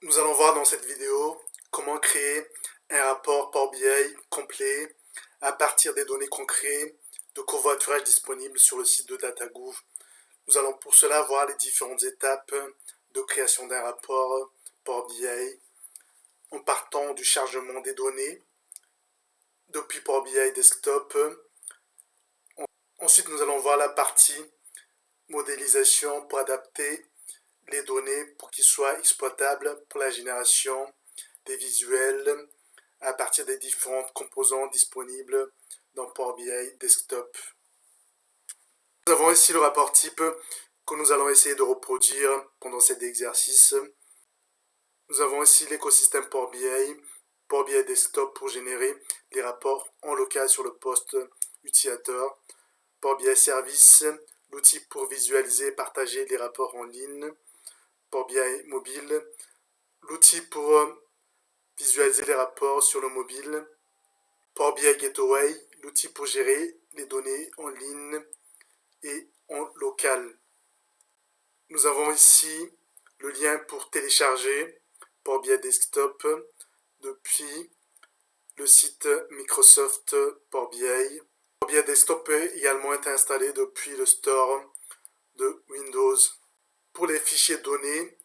Nous allons voir dans cette vidéo comment créer un rapport Power BI complet à partir des données concrètes de covoiturage disponibles sur le site de DataGouv. Nous allons pour cela voir les différentes étapes de création d'un rapport Power BI en partant du chargement des données depuis Power BI Desktop. Ensuite, nous allons voir la partie modélisation pour adapter les données pour qu'ils soient exploitables pour la génération des visuels à partir des différentes composants disponibles dans Power BI Desktop. Nous avons ici le rapport type que nous allons essayer de reproduire pendant cet exercice. Nous avons ici l'écosystème Power BI Desktop pour générer des rapports en local sur le poste utilisateur. Power BI Service, l'outil pour visualiser et partager les rapports en ligne. Power BI Mobile, l'outil pour visualiser les rapports sur le mobile. Power BI Gateway, l'outil pour gérer les données en ligne et en local. Nous avons ici le lien pour télécharger Power BI Desktop depuis le site Microsoft Power BI. Power BI Desktop peut également être installé depuis le store de Windows. Pour les fichiers de données,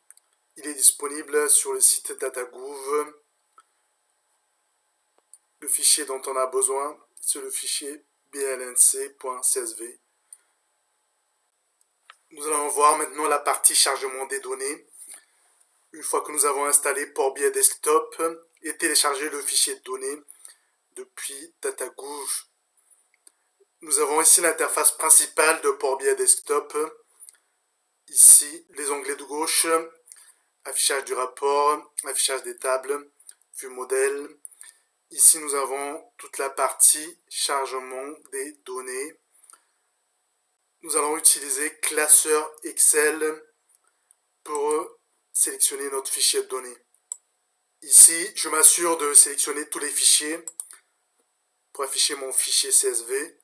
il est disponible sur le site DataGouv. Le fichier dont on a besoin, c'est le fichier blnc.csv. Nous allons voir maintenant la partie chargement des données. Une fois que nous avons installé Power BI Desktop et téléchargé le fichier de données depuis DataGouv, nous avons ici l'interface principale de Power BI Desktop. Ici, les onglets de gauche, affichage du rapport, affichage des tables, vue modèle. Ici, nous avons toute la partie chargement des données. Nous allons utiliser classeur Excel pour sélectionner notre fichier de données. Ici, je m'assure de sélectionner tous les fichiers pour afficher mon fichier CSV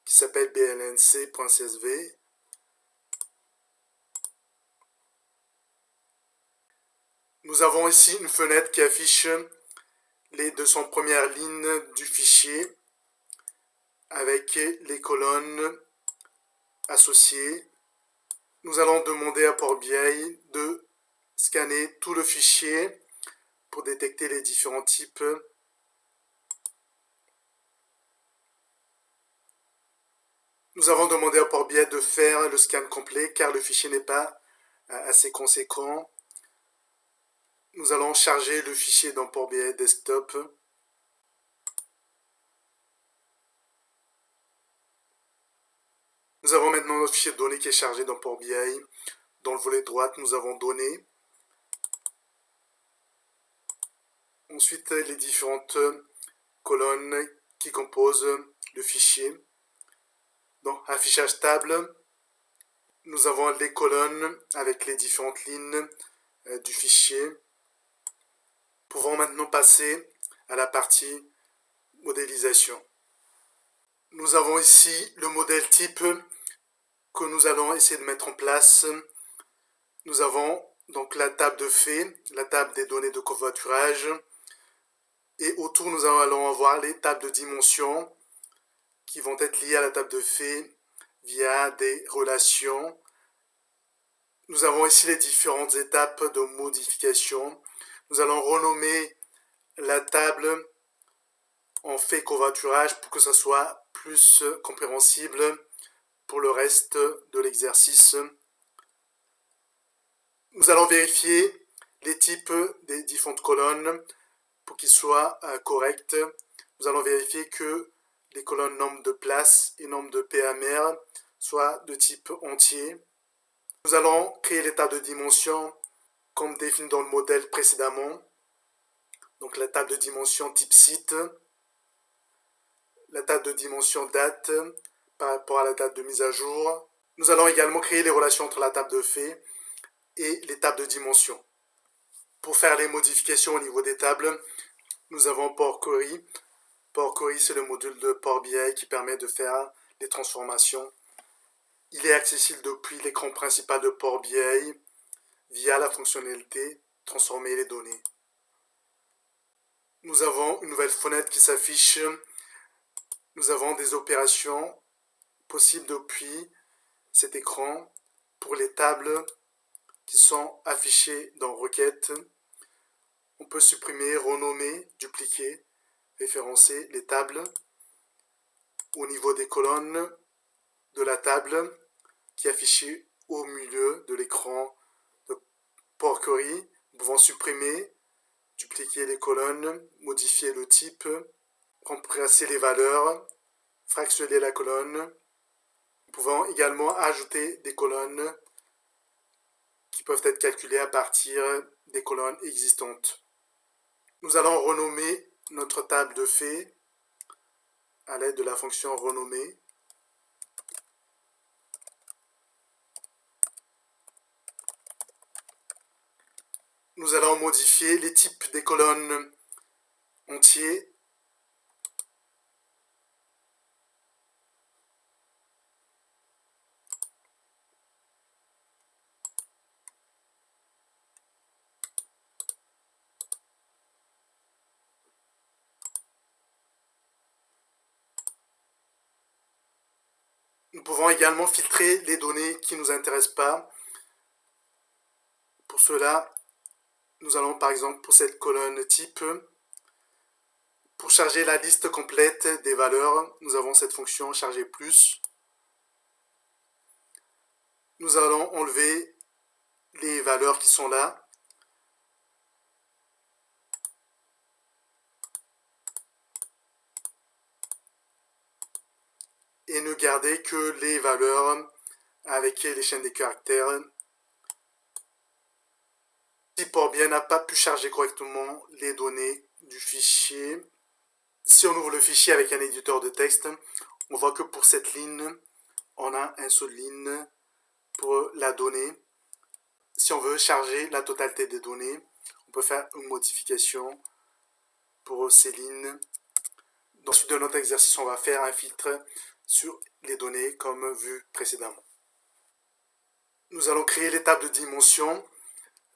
qui s'appelle blnc.csv. Nous avons ici une fenêtre qui affiche les 200 premières lignes du fichier avec les colonnes associées. Nous allons demander à Power BI de scanner tout le fichier pour détecter les différents types. Nous avons demandé à Power BI de faire le scan complet car le fichier n'est pas assez conséquent. Nous allons charger le fichier dans Power BI Desktop. Nous avons maintenant notre fichier de données qui est chargé dans Power BI. Dans le volet droite, nous avons données. Ensuite, les différentes colonnes qui composent le fichier. Dans affichage table, nous avons les colonnes avec les différentes lignes du fichier. Pouvons maintenant passer à la partie modélisation. Nous avons ici le modèle type que nous allons essayer de mettre en place. Nous avons donc la table de faits, la table des données de covoiturage. Et autour, nous allons avoir les tables de dimensions qui vont être liées à la table de faits via des relations. Nous avons ici les différentes étapes de modification. Nous allons renommer la table en fait covoiturage pour que ça soit plus compréhensible pour le reste de l'exercice. Nous allons vérifier les types des différentes colonnes pour qu'ils soient corrects. Nous allons vérifier que les colonnes nombre de places et nombre de PAMR soient de type entier. Nous allons créer les tables de dimension comme défini dans le modèle précédemment. Donc la table de dimension type site, la table de dimension date par rapport à la date de mise à jour. Nous allons également créer les relations entre la table de faits et les tables de dimension. Pour faire les modifications au niveau des tables, nous avons Power Query. Power Query, c'est le module de Power BI qui permet de faire les transformations. Il est accessible depuis l'écran principal de Power BI via la fonctionnalité transformer les données. Nous avons une nouvelle fenêtre qui s'affiche. Nous avons des opérations possibles depuis cet écran pour les tables qui sont affichées dans Requête. On peut supprimer, renommer, dupliquer, référencer les tables. Au niveau des colonnes de la table qui est affichée au milieu de l'écran de Power Query, nous pouvons supprimer, dupliquer les colonnes, modifier le type, compresser les valeurs, fractionner la colonne. Nous pouvons également ajouter des colonnes qui peuvent être calculées à partir des colonnes existantes. Nous allons renommer notre table de faits à l'aide de la fonction renommer. Nous allons modifier les types des colonnes entiers. Nous pouvons également filtrer les données qui ne nous intéressent pas. Pour cela, nous allons par exemple pour cette colonne type, pour charger la liste complète des valeurs, nous avons cette fonction charger plus. Nous allons enlever les valeurs qui sont là. Et ne garder que les valeurs avec les chaînes des caractères. Si Power n'a pas pu charger correctement les données du fichier, si on ouvre le fichier avec un éditeur de texte, on voit que pour cette ligne, on a une seule ligne pour la donnée. Si on veut charger la totalité des données, on peut faire une modification pour ces lignes. Dans la suite de notre exercice, on va faire un filtre sur les données comme vu précédemment. Nous allons créer les tables de dimension.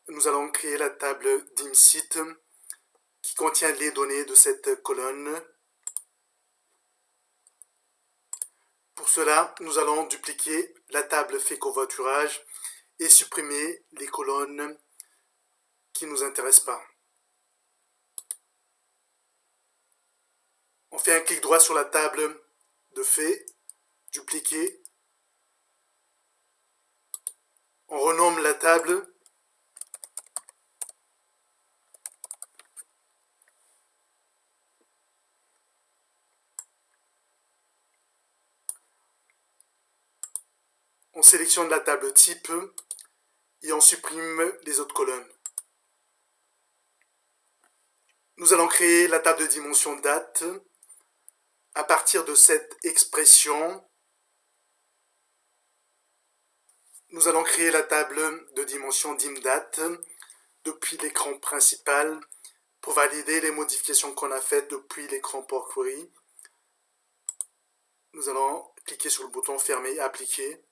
Nous allons créer la table dimsite qui contient les données de cette colonne. Pour cela, nous allons dupliquer la table fait covoiturage et supprimer les colonnes qui ne nous intéressent pas. On fait un clic droit sur la table de fait, dupliquer. On renomme la table. On sélectionne la table type et on supprime les autres colonnes. Nous allons créer la table de dimension date. À partir de cette expression, nous allons créer la table de dimension dimdate depuis l'écran principal pour valider les modifications qu'on a faites depuis l'écran Power Query. Nous allons cliquer sur le bouton fermer et appliquer.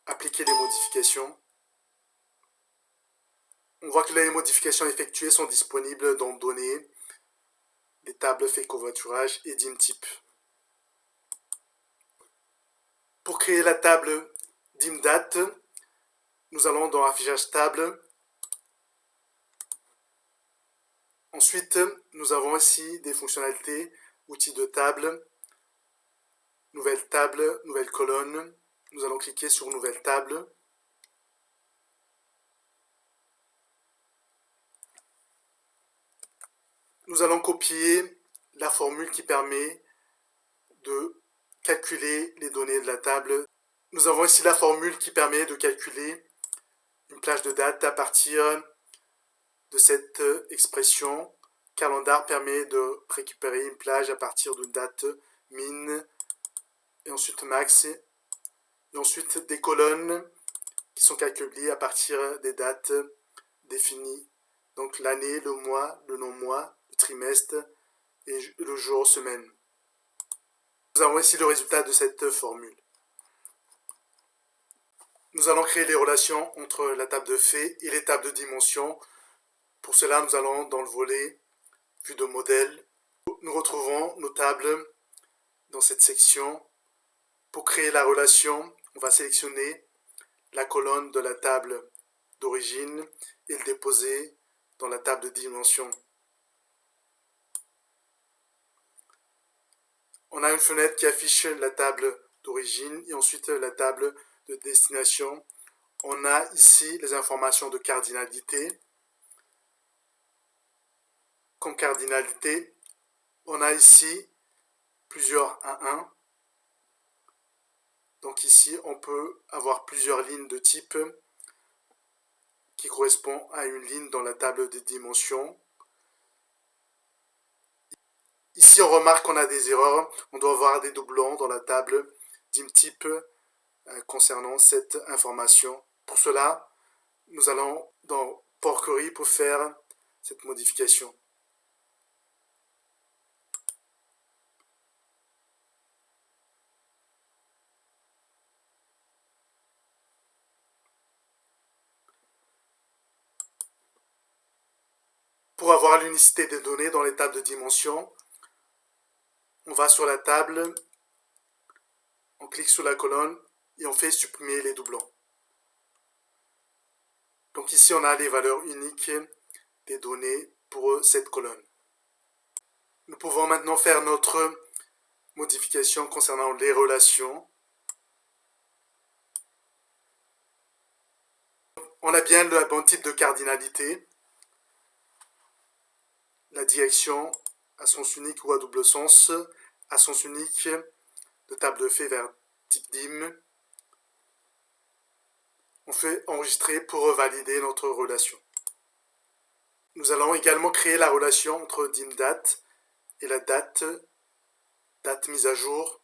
Appliquer les modifications. On voit que les modifications effectuées sont disponibles dans Données, les tables fait covoiturage et dimtype. Pour créer la table dimdate, nous allons dans affichage table. Ensuite, nous avons ici des fonctionnalités, outils de table, nouvelle colonne. Nous allons cliquer sur nouvelle table. Nous allons copier la formule qui permet de calculer les données de la table. Nous avons ici la formule qui permet de calculer une plage de date à partir de cette expression. Calendar permet de récupérer une plage à partir d'une date min et ensuite max. Et ensuite des colonnes qui sont calculées à partir des dates définies. Donc l'année, le mois, le non-mois, le trimestre et le jour, semaine. Nous avons ici le résultat de cette formule. Nous allons créer les relations entre la table de faits et les tables de dimension. Pour cela, nous allons dans le volet vue de modèle. Nous retrouvons nos tables dans cette section. Pour créer la relation, on va sélectionner la colonne de la table d'origine et le déposer dans la table de dimension. On a une fenêtre qui affiche la table d'origine et ensuite la table de destination. On a ici les informations de cardinalité. Comme cardinalité, on a ici plusieurs 1-1. Donc ici, on peut avoir plusieurs lignes de type qui correspondent à une ligne dans la table des dimensions. Ici, on remarque qu'on a des erreurs. On doit avoir des doublons dans la table dim-type concernant cette information. Pour cela, nous allons dans Power Query pour faire cette modification. Pour avoir l'unicité des données dans les tables de dimension, on va sur la table, on clique sur la colonne et on fait supprimer les doublons. Donc ici, on a les valeurs uniques des données pour cette colonne. Nous pouvons maintenant faire notre modification concernant les relations. On a bien le bon type de cardinalité. La direction à sens unique ou à double sens, à sens unique de table de faits vers type dim. On fait enregistrer pour valider notre relation. Nous allons également créer la relation entre dim-date et la date mise à jour.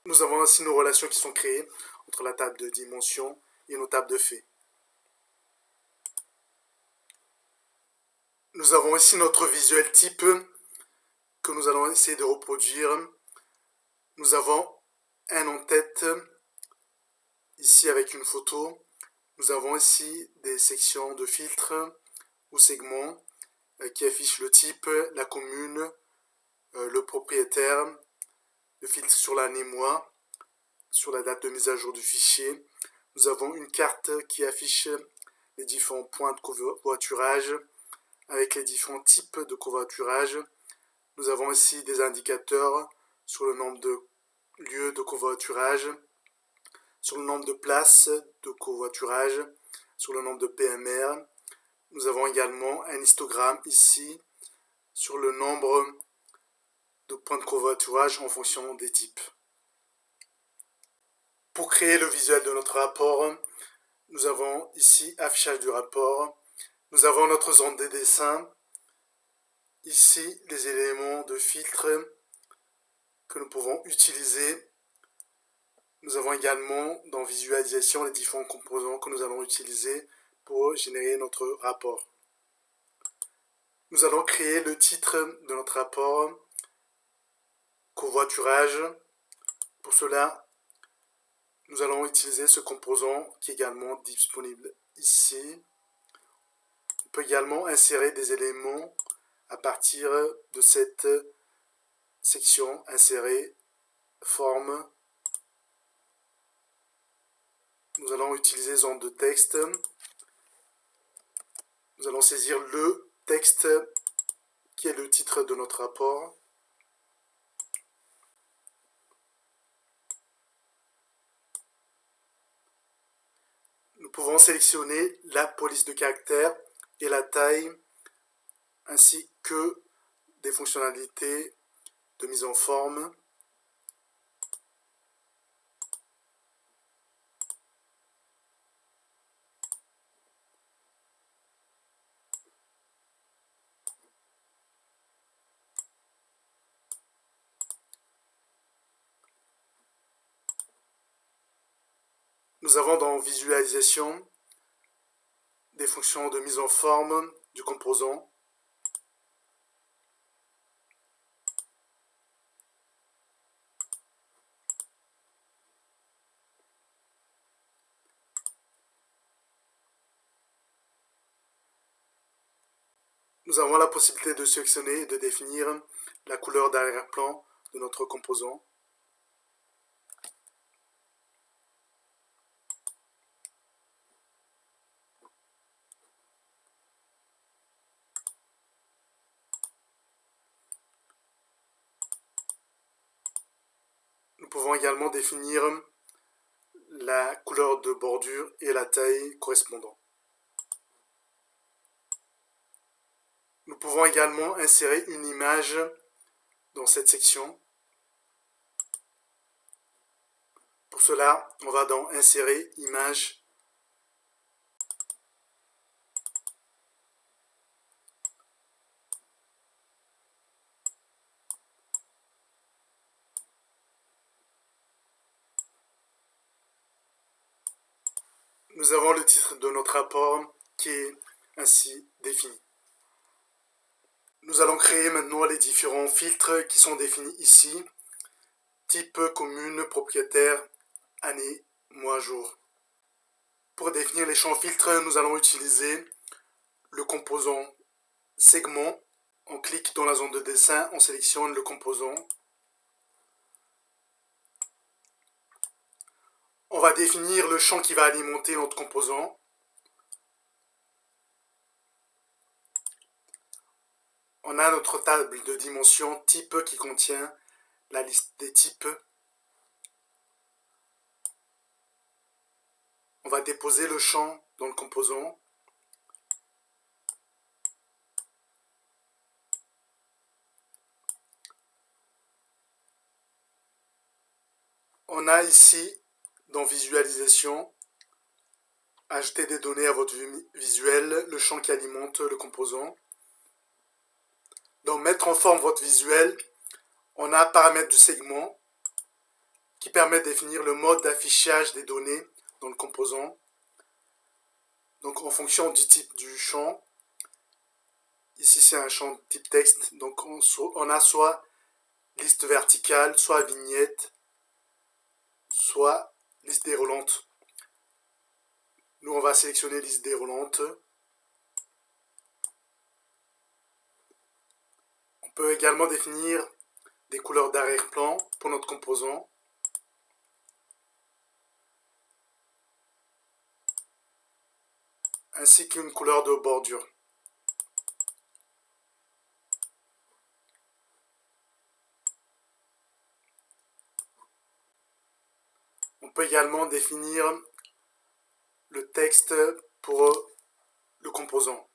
Nous avons ainsi nos relations qui sont créées entre la table de dimension et nos tables de faits. Nous avons ici notre visuel type que nous allons essayer de reproduire. Nous avons un en-tête ici avec une photo. Nous avons ici des sections de filtres ou segments qui affichent le type, la commune, le propriétaire, le filtre sur l'année-mois, sur la date de mise à jour du fichier. Nous avons une carte qui affiche les différents points de covoiturage avec les différents types de covoiturage. Nous avons ici des indicateurs sur le nombre de lieux de covoiturage, sur le nombre de places de covoiturage, sur le nombre de PMR. Nous avons également un histogramme ici sur le nombre de points de covoiturage en fonction des types. Pour créer le visuel de notre rapport, nous avons ici affichage du rapport. Nous avons notre zone des dessins. Ici, les éléments de filtre que nous pouvons utiliser. Nous avons également dans visualisation les différents composants que nous allons utiliser pour générer notre rapport. Nous allons créer le titre de notre rapport, covoiturage. Pour cela, nous allons utiliser ce composant qui est également disponible ici. On peut également insérer des éléments à partir de cette section, insérer, forme. Nous allons utiliser zone de texte. Nous allons saisir le texte qui est le titre de notre rapport. Nous pouvons sélectionner la police de caractère et la taille, ainsi que des fonctionnalités de mise en forme. Nous avons dans visualisation des fonctions de mise en forme du composant. Nous avons la possibilité de sélectionner et de définir la couleur d'arrière-plan de notre composant. Nous pouvons également définir la couleur de bordure et la taille correspondant. Nous pouvons également insérer une image dans cette section. Pour cela, on va dans Insérer, Image. Nous avons le titre de notre rapport qui est ainsi défini. Nous allons créer maintenant les différents filtres qui sont définis ici. Type, commune, propriétaire, année, mois, jour. Pour définir les champs filtres, nous allons utiliser le composant segment. On clique dans la zone de dessin, on sélectionne le composant. On va définir le champ qui va alimenter notre composant. On a notre table de dimensions type qui contient la liste des types. On va déposer le champ dans le composant. On a ici, dans Visualisation, ajouter des données à votre visuel, le champ qui alimente le composant. Dans Mettre en forme votre visuel, on a Paramètres du segment qui permet de définir le mode d'affichage des données dans le composant. Donc en fonction du type du champ, ici c'est un champ de type texte, donc on a soit liste verticale, soit vignette, soit liste déroulante. Nous on va sélectionner liste déroulante. On peut également définir des couleurs d'arrière-plan pour notre composant. Ainsi qu'une couleur de bordure. On peut également définir le texte pour le composant.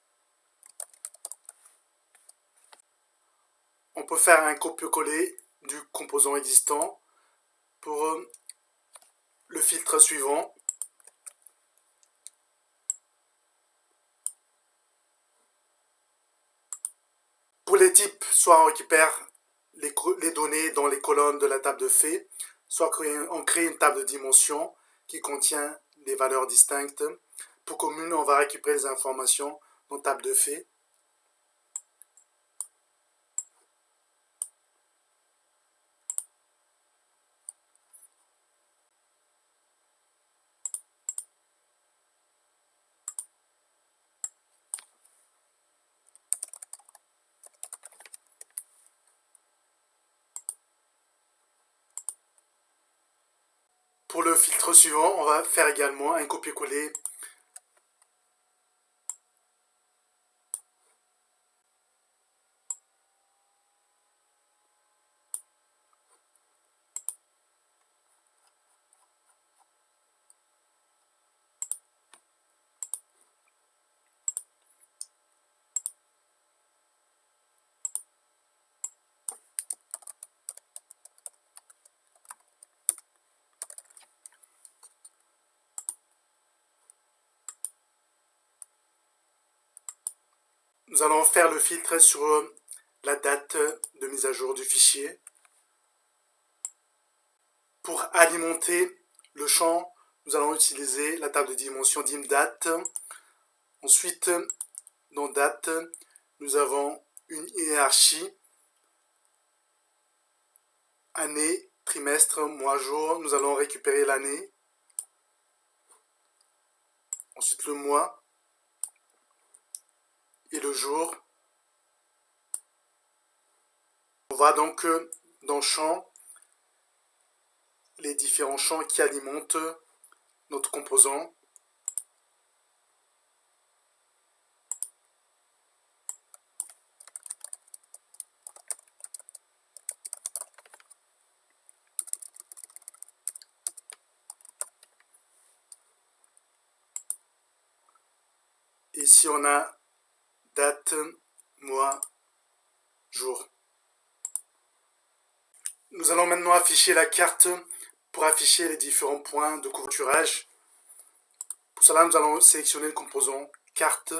On peut faire un copier-coller du composant existant pour le filtre suivant. Pour les types, soit on récupère les données dans les colonnes de la table de faits, soit on crée une table de dimensions qui contient des valeurs distinctes. Pour commune, on va récupérer les informations dans table de faits. Pour le filtre suivant, on va faire également un copier-coller Nous allons faire le filtre sur la date de mise à jour du fichier. Pour alimenter le champ, nous allons utiliser la table de dimension DIMDate. Ensuite, dans date, nous avons une hiérarchie, année, trimestre, mois, jour. Nous allons récupérer l'année. Ensuite, le mois et le jour. On va donc dans champ, les différents champs qui alimentent notre composant. Ici, on a date, mois, jour. Nous allons maintenant afficher la carte pour afficher les différents points de covoiturage. Pour cela, nous allons sélectionner le composant carte.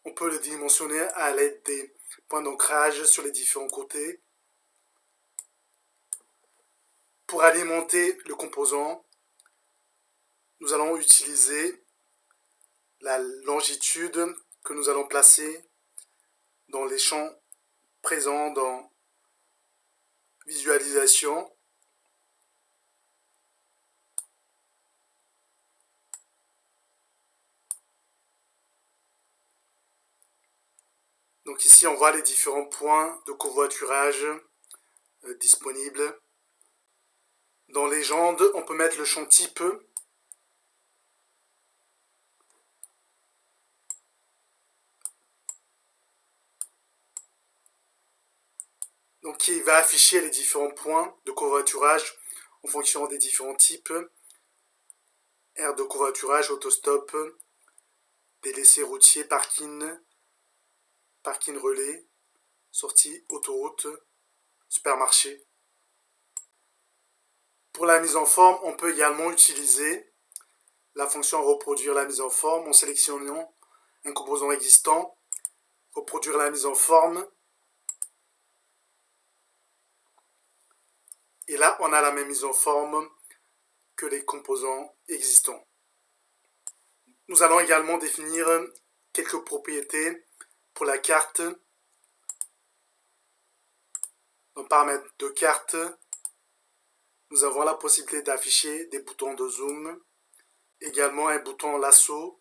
On peut le dimensionner à l'aide des points d'ancrage sur les différents côtés. Pour alimenter le composant, nous allons utiliser la longitude que nous allons placer dans les champs présents dans visualisation. Donc ici, on voit les différents points de covoiturage disponibles. Dans légende, on peut mettre le champ type. Donc qui va afficher les différents points de covoiturage en fonction des différents types. Aire de covoiturage, autostop, délaissé routier, parking, parking relais, sortie autoroute, supermarché. Pour la mise en forme, on peut également utiliser la fonction reproduire la mise en forme en sélectionnant un composant existant, reproduire la mise en forme. Et là, on a la même mise en forme que les composants existants. Nous allons également définir quelques propriétés pour la carte. Dans paramètres de carte, nous avons la possibilité d'afficher des boutons de zoom, également un bouton lasso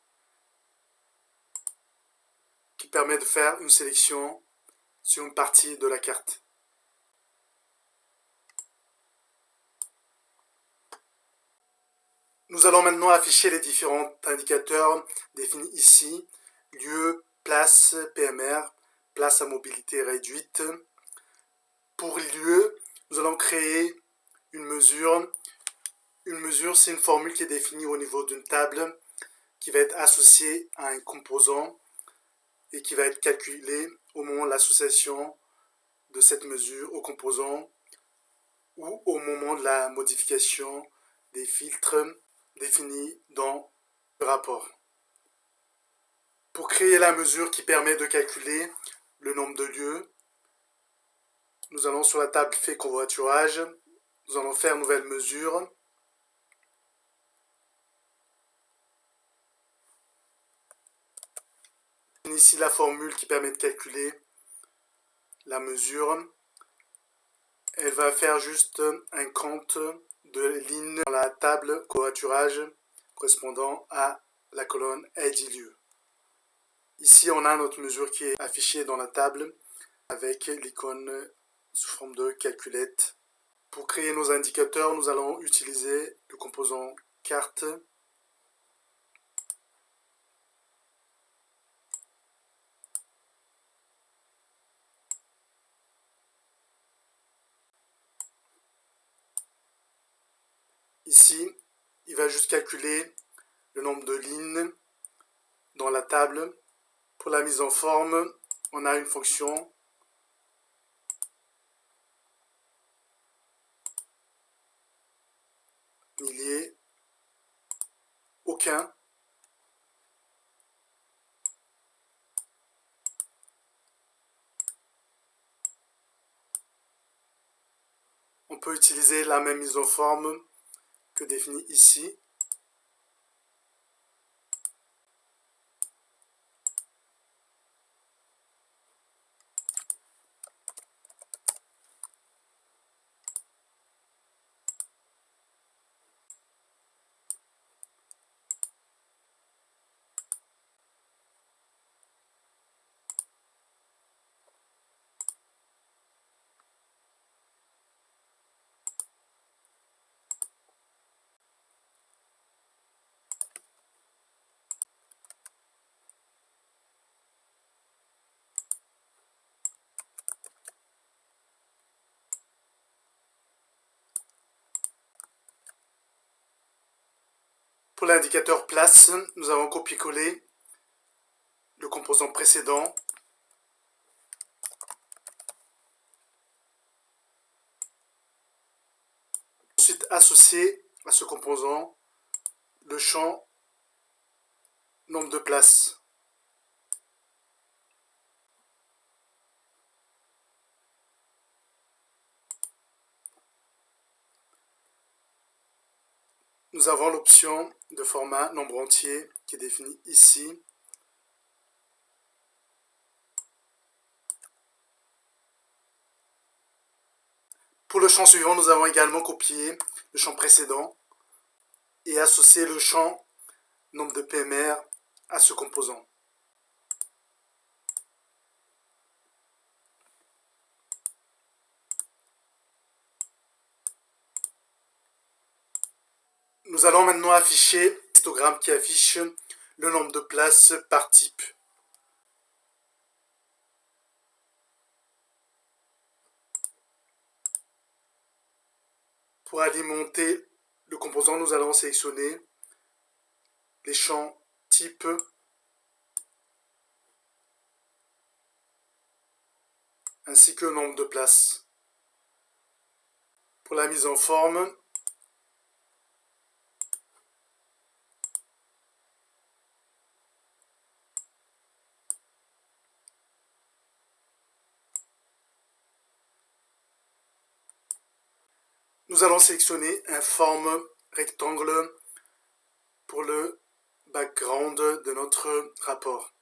qui permet de faire une sélection sur une partie de la carte. Nous allons maintenant afficher les différents indicateurs définis ici, lieu, place, PMR, place à mobilité réduite. Pour lieu, nous allons créer une mesure. Une mesure, c'est une formule qui est définie au niveau d'une table qui va être associée à un composant et qui va être calculée au moment de l'association de cette mesure au composant ou au moment de la modification des filtres définis dans le rapport. Pour créer la mesure qui permet de calculer le nombre de lieux, nous allons sur la table fait covoiturage, nous allons faire nouvelle mesure. Ici la formule qui permet de calculer la mesure. Elle va faire juste un compte de lignes dans la table covoiturage correspondant à la colonne aide-lieu. Ici, on a notre mesure qui est affichée dans la table avec l'icône sous forme de calculette. Pour créer nos indicateurs, nous allons utiliser le composant carte. Ici, il va juste calculer le nombre de lignes dans la table. Pour la mise en forme, on a une fonction milliers, aucun. On peut utiliser la même mise en forme que définie ici. Pour l'indicateur place, nous avons copié-collé le composant précédent. Ensuite, associer à ce composant le champ nombre de places. Nous avons l'option de format nombre entier qui est définie ici. Pour le champ suivant, nous avons également copié le champ précédent et associé le champ nombre de PMR à ce composant. Nous allons maintenant afficher un histogramme qui affiche le nombre de places par type. Pour alimenter le composant, nous allons sélectionner les champs type ainsi que le nombre de places. Pour la mise en forme, nous allons sélectionner un forme rectangle pour le background de notre rapport.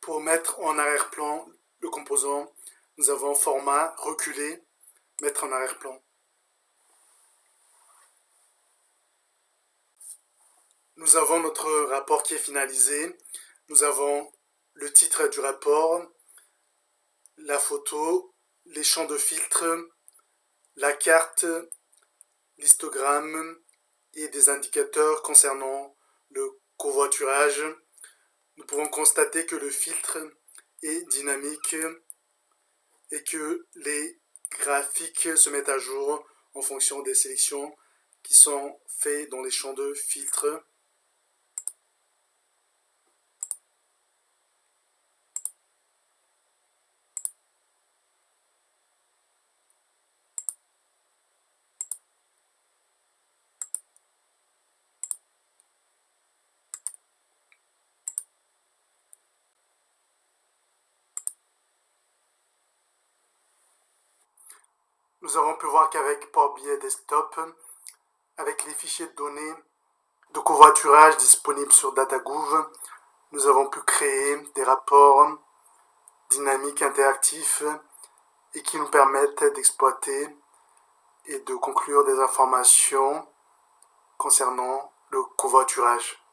Pour mettre en arrière-plan le composant, nous avons format reculé, mettre en arrière-plan. Nous avons notre rapport qui est finalisé. Nous avons le titre du rapport, la photo, les champs de filtre, la carte, l'histogramme et des indicateurs concernant le covoiturage. Nous pouvons constater que le filtre est dynamique et que les graphiques se mettent à jour en fonction des sélections qui sont faites dans les champs de filtre. Nous avons pu voir qu'avec Power BI Desktop, avec les fichiers de données de covoiturage disponibles sur DataGouv, nous avons pu créer des rapports dynamiques interactifs et qui nous permettent d'exploiter et de conclure des informations concernant le covoiturage.